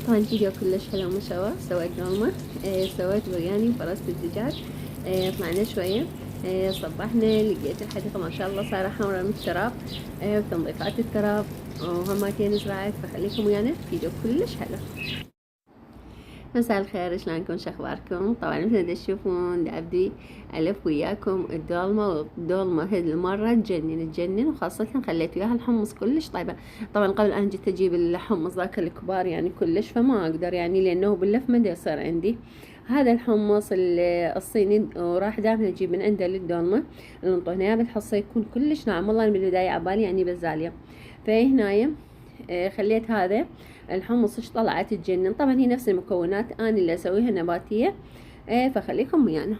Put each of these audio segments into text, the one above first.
طبعا الفيديو كلش حلو ما شاء الله. سويت دولمة، سويت برياني وفرست الدجاج. طلعنا شوية، صبحنا لقيت الحديقة ما شاء الله صار حمرا من التراب، وتنظيفات التراب وهماتين زراعت. فخليكم ويانا، فيديو كلش حلو. مساء الخير، شلونكم؟ شخباركم؟ طبعا مثل ما تشوفون دا ابدي الف وياكم الدولمه، والدولمه هذه المره تجنن وخاصه خليت وياها الحمص كلش طيبه. طبعا قبل ان جيت اجيب الحمص ذاك الكبار يعني كلش، فما اقدر يعني لانه باللف ما يصير عندي هذا الحمص الصيني، وراح دائما اجيب من عنده للدولمه الانطونيه اياه بالحصه يكون كلش ناعم. والله من البدايه عبالي يعني بزاليه، فهنايا خليت هذا الحمص ايش طلعت تجنن. طبعا هي نفس المكونات انا اللي اسويها نباتيه، فخليكم ويانا.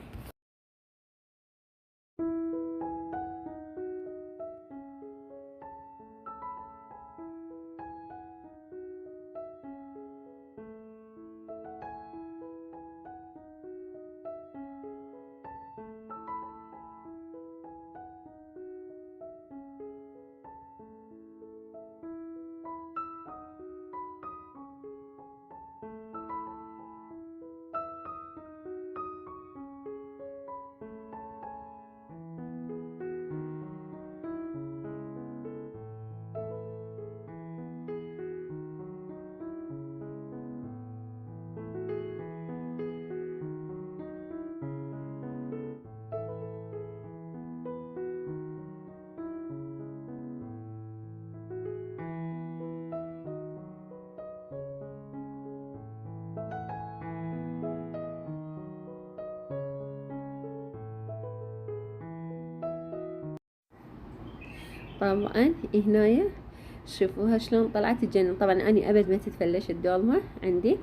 طبعا هنايا شوفوها شلون طلعت تجنن. طبعا اني ابد ما تتفلش الدولمه عندي.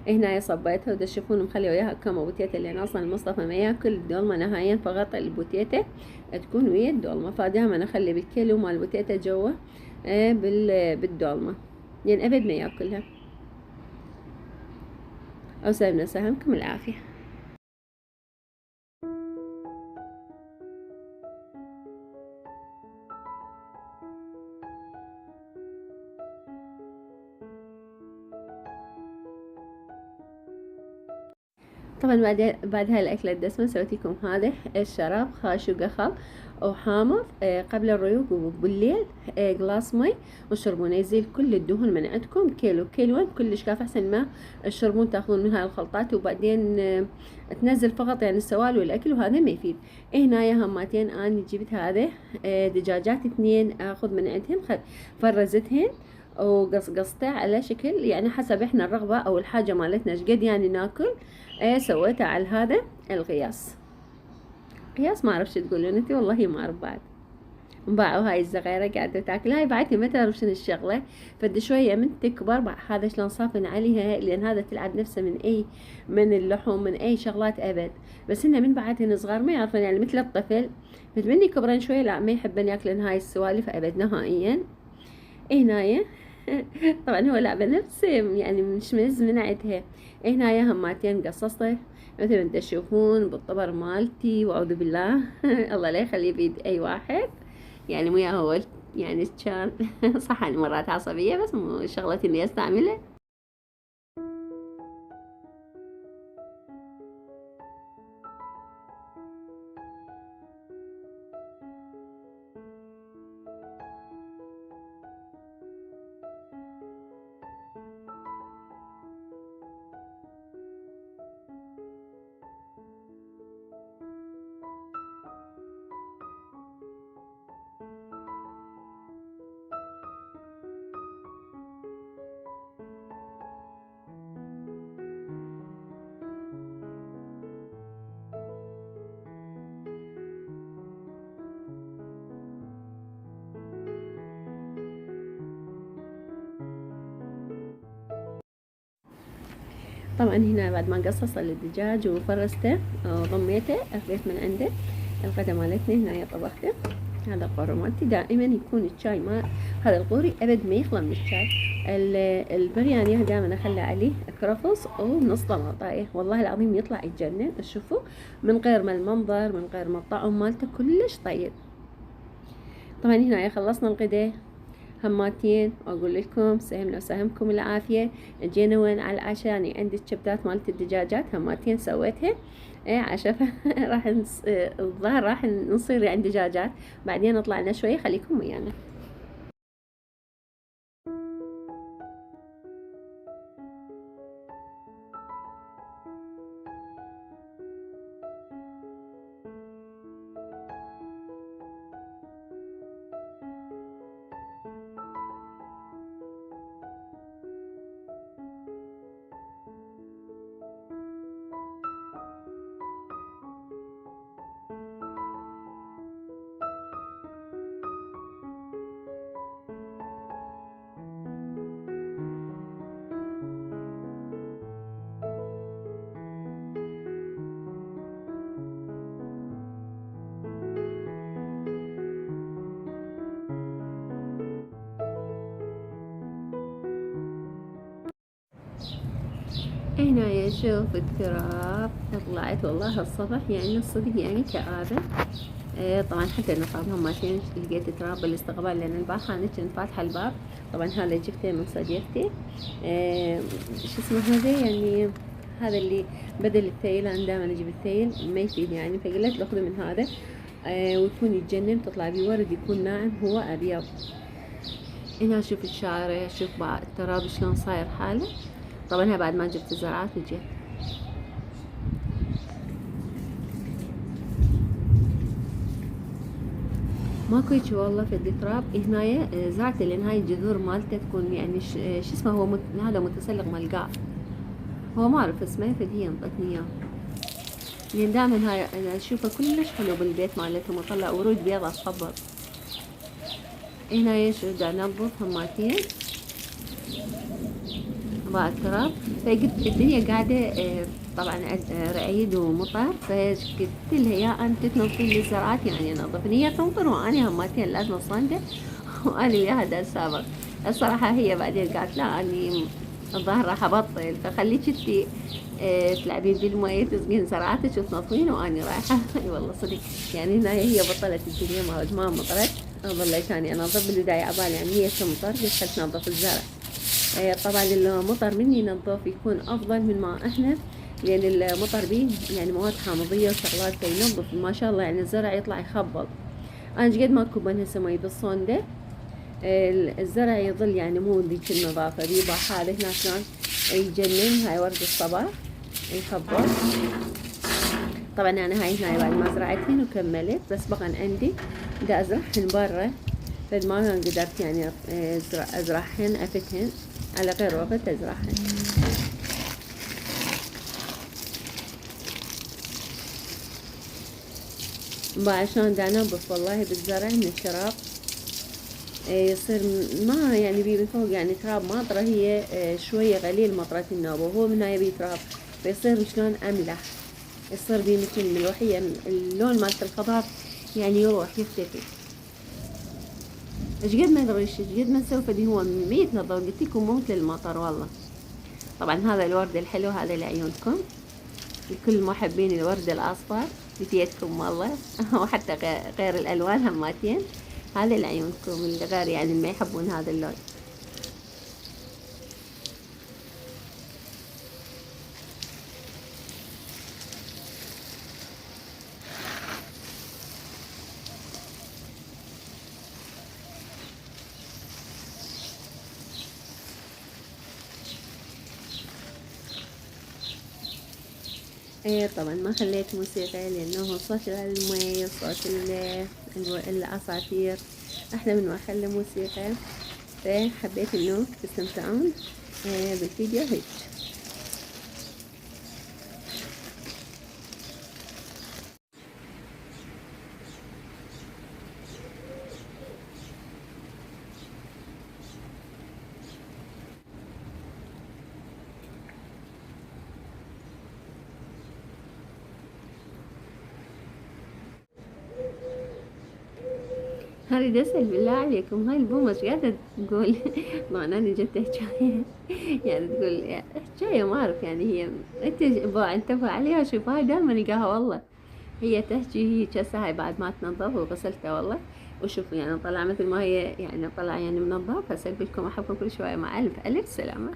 هنا صبيتها ودا تشوفون مخليه وياها كم بوتيته، لان اصلا مصطفى ما ياكل الدولمه نهائيا، فغطى البوتيته تكون ويا الدولمه. فدائما اخلي بالكيلو مال البوتيته جوا بالدولمه، لان ابد ما ياكلها. او سلمنا سهمكم العافيه. طبعا بعد هاي الأكلة الدسمة سويت لكم هذا الشراب خاش وقخل وحامض قبل الريوق، وبالليل قلاص مي وشربونه يزيل كل الدهون من عندكم. كيلوين كلش كاف، أحسن ما تشربون تاخذون من هاي الخلطات وبعدين تنزل فقط يعني السوائل والأكل، وهذا ما يفيد. هنا هماتين أنا جبت هذا دجاجات 2 أخذ من عندهم، فرزتهن وقصقصته على شكل يعني حسب احنا الرغبة او الحاجة مالتنا ايش قد يعني ناكل. سويته على هذا القياس. قياس ما اعرف شو تقولون انتي، والله ما اعرف بعد. باعوا هاي الصغيرة قاعدة تاكل، هاي بعدني ما تعرف شنو الشغلة. فد شوية من تكبر هذا شلون صافن عليها، لان هذا تلعب نفسه من اللحوم من اي شغلات ابد. بس انه من بعدهن صغار ما يعرفون يعني مثل الطفل، مثل مني كبرن شوية لا ما يحبن ياكلن هاي السوالف ابد نهائيا. هنايا طبعا هو لعبة نفس يعني مشمز من عندها. هنايا هماتين قصصته مثل ما تشوفون بالطبر مالتي، واعوذ بالله الله لا يخليه بيد اي واحد، يعني مو هو يعني كان صح يعني مرات عصبية بس مو شغلتي اني استعمله. طبعا هنا بعد ما قصص الدجاج وفرسته وضميته اخذت من عنده الغدا مالتنا. هنا طبخته هذا القوري مالتي. دائما يكون الشاي ما هذا القوري ابد ما يخلى من الشاي. البرياني دائما اخلي عليه كرفس ونص طماطايه، والله العظيم يطلع يتجنن. تشوفوا من غير ما المنظر من غير ما الطعم مالته كلش طيب. طبعا هنا خلصنا الغدا، هماتين، واقول لكم سهمنا وسهمكم العافية. جينا وين على العشاء، يعني عندي الشبتات مالت الدجاجات هماتين سويتها عشان راح الظهر راح نصير يعني دجاجات، بعدين نطلع لنا شوية، خليكم ويانا. هنا شوف التراب طلعت والله الصبح، يعني الصدق يعني كآبة. طبعا حتى النقاب هماتين لقيت تراب بالاستقبال، لان البارحة انا كنت فاتحة الباب. طبعا هذا جبته من صديقتي، شو اسمه هذا يعني، هذا اللي بدل الثيل، انا دائما اجيب الثيل ما يفيد يعني، فقلت له خذه من هذا ويكون يتجنن، تطلع بيه ورد يكون ناعم هو ابيض. هنا شوف الشارع، شوف بقى التراب شلون صاير حاله. طبعا بعد ما جبت الزرعات وجيت. ماكو هيك والله في التراب هنايا زرعت، لان هاي الجذور مالته تكون يعني شو اسمه، هو هذا متسلق ملقاء، هو ما اعرف اسمه، فهي انطتني اياه. لان دائما هاي انا اشوفه كلش حلو بالبيت مالتهم، وطلع ورود بيضة تخبط. هنا ايش دا انظف هماتين مع التراب، فقلت الدنيا قاعدة طبعا رعيد ومطر، فقلت لها يا انت تنظفين لي الزرعات، يعني نظفني، هي تمطر وانا هماتين لازم اصنده وانا وياها دا السابق. الصراحة هي بعدين قالت لا اني الظهر راح ابطل، فخليك انتي تلعبين بالمية تسقين زرعاتك وتنظفين وانا رايحة. اي والله صدق، يعني هنا هي بطلت الدنيا ما مطرت، ظليت اني انظف بالبداية عبالي يعني هي تمطر، قلت خلت ننظف الزرع. طبعا المطر مني ينظف يكون افضل من ما احنا، لان المطر بيه يعني مواد حامضيه وشغلات، فينظف ما شاء الله يعني الزرع يطلع يخبل. انا قد ما اكب هسه مي بالصونده، الزرع يظل يعني مو ذيك النظافه، بيبقى حاله هناك شلون يجنن. هاي ورد الصباح يخبل. طبعا انا هاي هنا بعد ما زرعتهن وكملت، بس بقى عندي بدي ازرعهن برا، فد ما قدرت يعني ازرعهن افتهن على غير وقت ازرعهن. بقى عشان دا انظف والله بالزرع من التراب، يصير ما يعني بيه من فوق يعني تراب مطرة، هي شوية قليل مطرة النوبة، وهو من هاي بيه تراب، فيصير شلون املح، يصير بيه مثل ملوحية، اللون مالت الخضار يعني يروح يختفي. ايش قد ما نغش، ايش قد ما نسوي، فدي هو ميت نظر، قلت لكم مو مثل المطر والله. طبعا هذا الورد الحلو هذا لعيونكم، لكل محبين الورد الاصفر بيدكم والله. وحتى غير الالوان هماتين، هذا لعيونكم اللي غير يعني ما يحبون هذا اللون. طبعا ما خليت موسيقى، لانه صوت المي صوت العصافير احلى من ما اخلي موسيقى، فحبيت انه تستمتعون بالفيديو هيك. هذه دسل بالله عليكم، هاي البومة ايش قاعدة تقول؟ طبعا انا جبت حجاية يعني تقول حجاية ما اعرف يعني، هي انت انتبه عليها، شوف هاي دائما القاها والله، هي تحكي هي هسه هاي بعد ما تنظف وغسلتها والله، وشوفوا يعني طلع مثل ما هي، يعني طلع يعني منظف. هسه لكم احبكم كل شويه، مع الف الف سلامه.